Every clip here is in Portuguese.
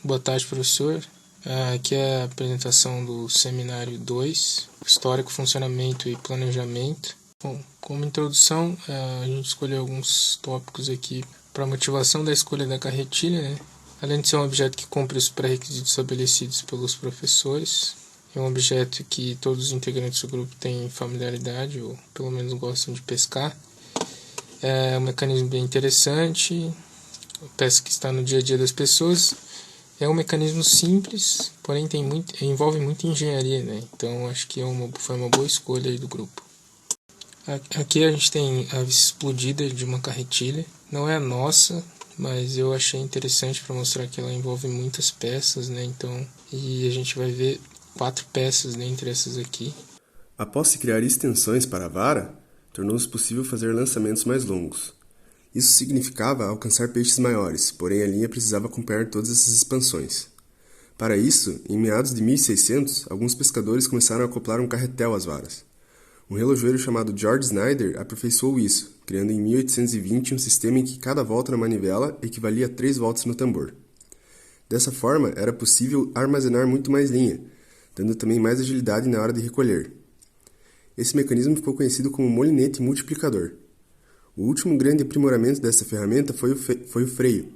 Boa tarde, professor. Aqui é a apresentação do seminário 2, Histórico, Funcionamento e Planejamento. Bom, como introdução, a gente escolheu alguns tópicos aqui para a motivação da escolha da carretilha, né? Além de ser um objeto que cumpre os pré-requisitos estabelecidos pelos professores, é um objeto que todos os integrantes do grupo têm familiaridade, ou pelo menos gostam de pescar. É um mecanismo bem interessante, peça que está no dia a dia das pessoas. É um mecanismo simples, porém envolve muita engenharia, né? Então acho que foi uma boa escolha aí do grupo. Aqui a gente tem a explodida de uma carretilha. Não é a nossa, mas eu achei interessante para mostrar que ela envolve muitas peças, né? Então, e a gente vai ver 4 peças dentre essas aqui. Após se criar extensões para a vara, tornou-se possível fazer lançamentos mais longos. Isso significava alcançar peixes maiores, porém a linha precisava acompanhar todas essas expansões. Para isso, em meados de 1600, alguns pescadores começaram a acoplar um carretel às varas. Um relojoeiro chamado George Snyder aperfeiçoou isso, criando em 1820 um sistema em que cada volta na manivela equivalia a 3 voltas no tambor. Dessa forma, era possível armazenar muito mais linha, dando também mais agilidade na hora de recolher. Esse mecanismo ficou conhecido como molinete multiplicador. O último grande aprimoramento dessa ferramenta foi o freio.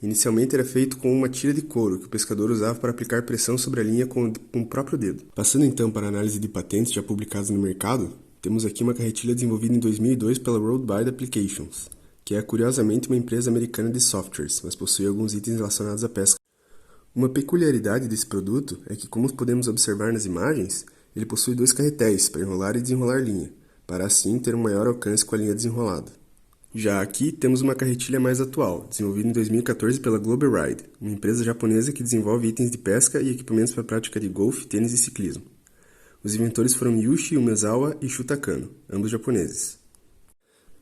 Inicialmente era feito com uma tira de couro que o pescador usava para aplicar pressão sobre a linha com o próprio dedo. Passando então para a análise de patentes já publicadas no mercado, temos aqui uma carretilha desenvolvida em 2002 pela Worldwide Applications, que é curiosamente uma empresa americana de softwares, mas possui alguns itens relacionados à pesca. Uma peculiaridade desse produto é que, como podemos observar nas imagens, ele possui 2 carretéis para enrolar e desenrolar linha, para assim ter um maior alcance com a linha desenrolada. Já aqui temos uma carretilha mais atual, desenvolvida em 2014 pela Global Ride, uma empresa japonesa que desenvolve itens de pesca e equipamentos para a prática de golfe, tênis e ciclismo. Os inventores foram Yushi Umezawa e Shu Takano, ambos japoneses.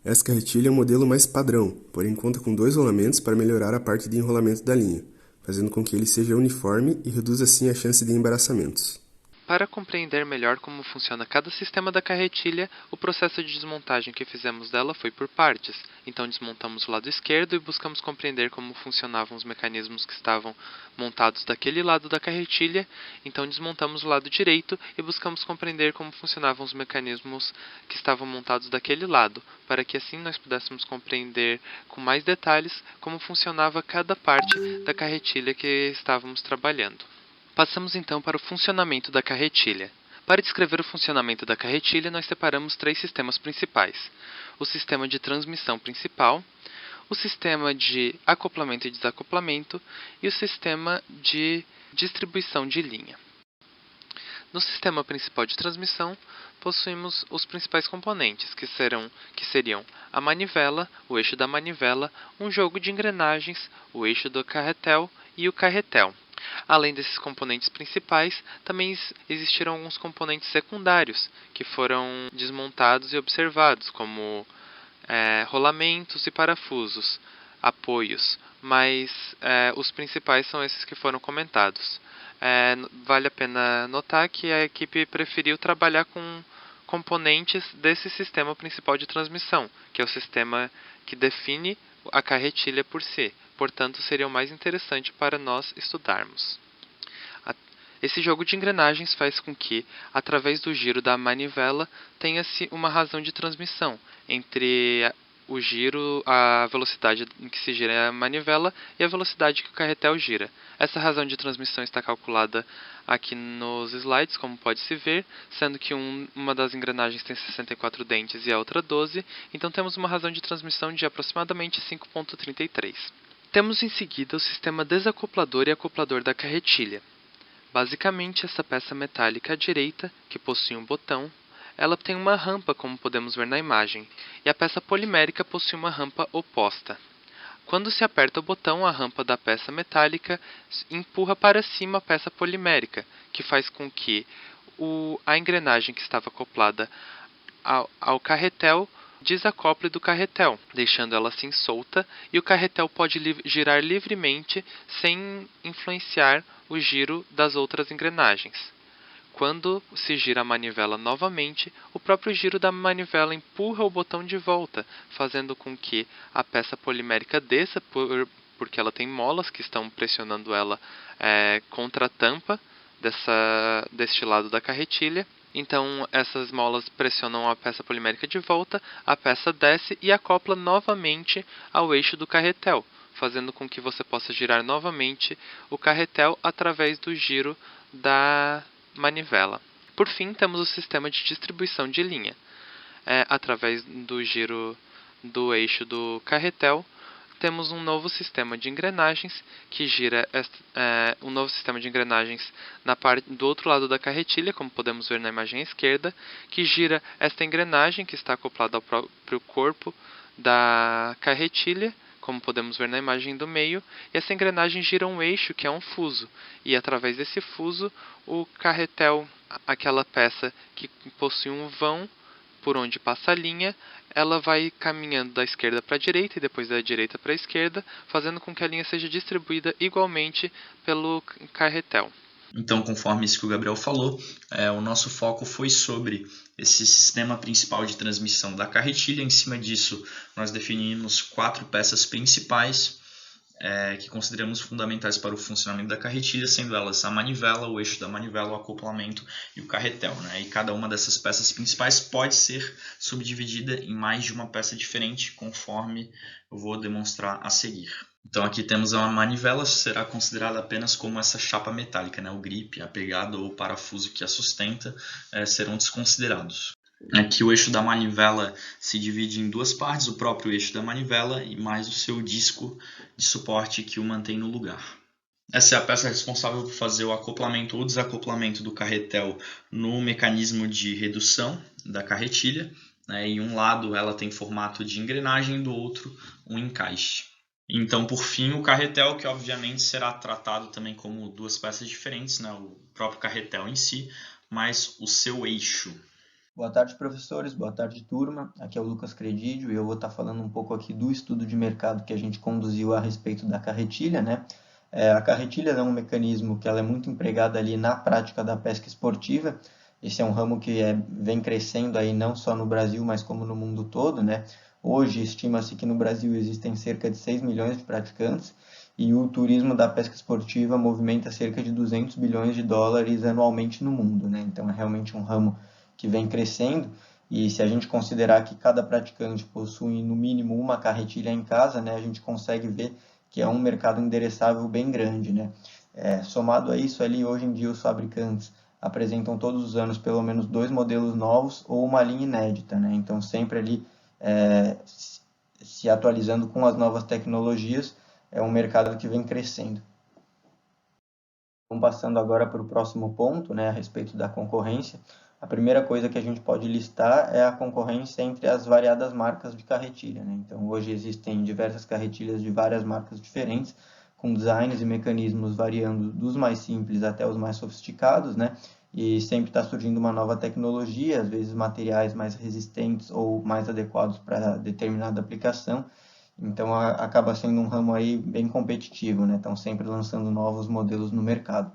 Essa carretilha é um modelo mais padrão, porém conta com 2 rolamentos para melhorar a parte de enrolamento da linha, fazendo com que ele seja uniforme e reduz assim a chance de embaraçamentos. Para compreender melhor como funciona cada sistema da carretilha, o processo de desmontagem que fizemos dela foi por partes. Então desmontamos o lado esquerdo e buscamos compreender como funcionavam os mecanismos que estavam montados daquele lado da carretilha. Então desmontamos o lado direito e buscamos compreender como funcionavam os mecanismos que estavam montados daquele lado, para que assim nós pudéssemos compreender com mais detalhes como funcionava cada parte da carretilha que estávamos trabalhando. Passamos então para o funcionamento da carretilha. Para descrever o funcionamento da carretilha, nós separamos 3 sistemas principais: o sistema de transmissão principal, o sistema de acoplamento e desacoplamento e o sistema de distribuição de linha. No sistema principal de transmissão, possuímos os principais componentes, que seriam a manivela, o eixo da manivela, um jogo de engrenagens, o eixo do carretel e o carretel. Além desses componentes principais, também existiram alguns componentes secundários que foram desmontados e observados, como rolamentos e parafusos, apoios, mas os principais são esses que foram comentados. Vale a pena notar que a equipe preferiu trabalhar com componentes desse sistema principal de transmissão, que é o sistema que define a carretilha por si. Portanto, seria o mais interessante para nós estudarmos. Esse jogo de engrenagens faz com que, através do giro da manivela, tenha-se uma razão de transmissão entre o giro, a velocidade em que se gira a manivela e a velocidade que o carretel gira. Essa razão de transmissão está calculada aqui nos slides, como pode-se ver, sendo que uma das engrenagens tem 64 dentes e a outra 12, então temos uma razão de transmissão de aproximadamente 5,33. Temos em seguida o sistema desacoplador e acoplador da carretilha. Basicamente, essa peça metálica à direita, que possui um botão, ela tem uma rampa, como podemos ver na imagem, e a peça polimérica possui uma rampa oposta. Quando se aperta o botão, a rampa da peça metálica empurra para cima a peça polimérica, que faz com que a engrenagem que estava acoplada ao carretel desacople do carretel, deixando ela assim solta, e o carretel pode girar livremente sem influenciar o giro das outras engrenagens. Quando se gira a manivela novamente, o próprio giro da manivela empurra o botão de volta, fazendo com que a peça polimérica desça porque ela tem molas que estão pressionando ela contra a tampa deste lado da carretilha. Então essas molas pressionam a peça polimérica de volta, a peça desce e acopla novamente ao eixo do carretel, fazendo com que você possa girar novamente o carretel através do giro da manivela. Por fim, temos o sistema de distribuição de linha. Através do giro do eixo do carretel, temos um novo sistema de engrenagens que gira um novo sistema de engrenagens na parte do outro lado da carretilha, como podemos ver na imagem à esquerda, que gira esta engrenagem que está acoplada ao próprio corpo da carretilha, como podemos ver na imagem do meio, e essa engrenagem gira um eixo que é um fuso, e através desse fuso o carretel, aquela peça que possui um vão por onde passa a linha, ela vai caminhando da esquerda para a direita e depois da direita para a esquerda, fazendo com que a linha seja distribuída igualmente pelo carretel. Então, conforme isso que o Gabriel falou, o nosso foco foi sobre esse sistema principal de transmissão da carretilha. Em cima disso, nós definimos 4 peças principais que consideramos fundamentais para o funcionamento da carretilha, sendo elas a manivela, o eixo da manivela, o acoplamento e o carretel, né? E cada uma dessas peças principais pode ser subdividida em mais de uma peça diferente, conforme eu vou demonstrar a seguir. Então aqui temos a manivela, será considerada apenas como essa chapa metálica, né? O grip, a pegada ou o parafuso que a sustenta serão desconsiderados. Aqui o eixo da manivela se divide em 2 partes, o próprio eixo da manivela e mais o seu disco de suporte que o mantém no lugar. Essa é a peça responsável por fazer o acoplamento ou desacoplamento do carretel no mecanismo de redução da carretilha, né? Em um lado ela tem formato de engrenagem, do outro um encaixe. Então, por fim, o carretel, que obviamente será tratado também como 2 peças diferentes, né? O próprio carretel em si, mas o seu eixo. Boa tarde, professores. Boa tarde, turma. Aqui é o Lucas Credidio e eu vou estar falando um pouco aqui do estudo de mercado que a gente conduziu a respeito da carretilha, né? A carretilha é um mecanismo que ela é muito empregada ali na prática da pesca esportiva. Esse é um ramo que vem crescendo aí não só no Brasil, mas como no mundo todo, né? Hoje, estima-se que no Brasil existem cerca de 6 milhões de praticantes e o turismo da pesca esportiva movimenta cerca de 200 bilhões de dólares anualmente no mundo, né? Então, é realmente um ramo que vem crescendo, e se a gente considerar que cada praticante possui no mínimo uma carretilha em casa, né, a gente consegue ver que é um mercado endereçável bem grande, né? Somado a isso, ali, hoje em dia os fabricantes apresentam todos os anos pelo menos 2 modelos novos ou uma linha inédita, né? Então sempre ali se atualizando com as novas tecnologias, é um mercado que vem crescendo. Vamos passando agora para o próximo ponto, né, a respeito da concorrência. A primeira coisa que a gente pode listar é a concorrência entre as variadas marcas de carretilha, né? Então, hoje existem diversas carretilhas de várias marcas diferentes, com designs e mecanismos variando dos mais simples até os mais sofisticados, né? E sempre está surgindo uma nova tecnologia, às vezes materiais mais resistentes ou mais adequados para determinada aplicação. Então, acaba sendo um ramo aí bem competitivo, né? Estão sempre lançando novos modelos no mercado.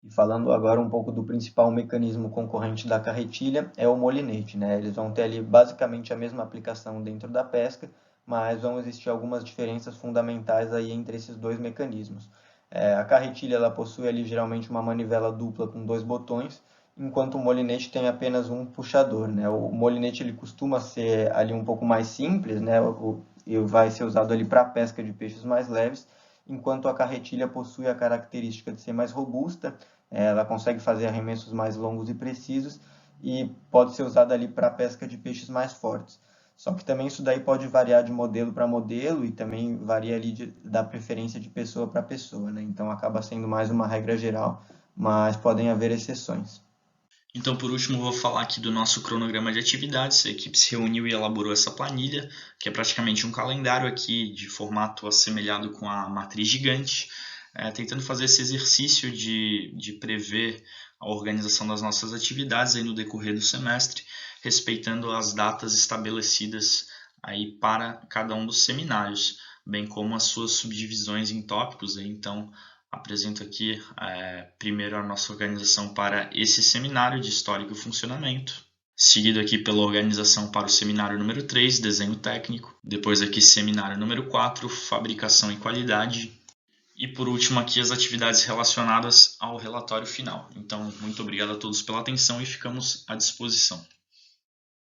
E falando agora um pouco do principal mecanismo concorrente da carretilha, é o molinete, né? Eles vão ter ali basicamente a mesma aplicação dentro da pesca, mas vão existir algumas diferenças fundamentais aí entre esses 2 mecanismos. A carretilha ela possui ali geralmente uma manivela dupla com 2 botões, enquanto o molinete tem apenas um puxador, né? O molinete ele costuma ser ali um pouco mais simples, né? E vai ser usado ali para pesca de peixes mais leves, enquanto a carretilha possui a característica de ser mais robusta, ela consegue fazer arremessos mais longos e precisos e pode ser usada ali para pesca de peixes mais fortes. Só que também isso daí pode variar de modelo para modelo e também varia ali da preferência de pessoa para pessoa, né? Então acaba sendo mais uma regra geral, mas podem haver exceções. Então, por último, eu vou falar aqui do nosso cronograma de atividades. A equipe se reuniu e elaborou essa planilha, que é praticamente um calendário aqui de formato assemelhado com a matriz gigante, tentando fazer esse exercício de prever a organização das nossas atividades aí no decorrer do semestre, respeitando as datas estabelecidas aí para cada um dos seminários, bem como as suas subdivisões em tópicos. Então, apresento aqui primeiro a nossa organização para esse seminário de Histórico e Funcionamento. seguido aqui pela organização para o seminário número 3, desenho técnico, depois aqui seminário número 4, fabricação e qualidade, e por último aqui as atividades relacionadas ao relatório final. Então, muito obrigado a todos pela atenção e ficamos à disposição.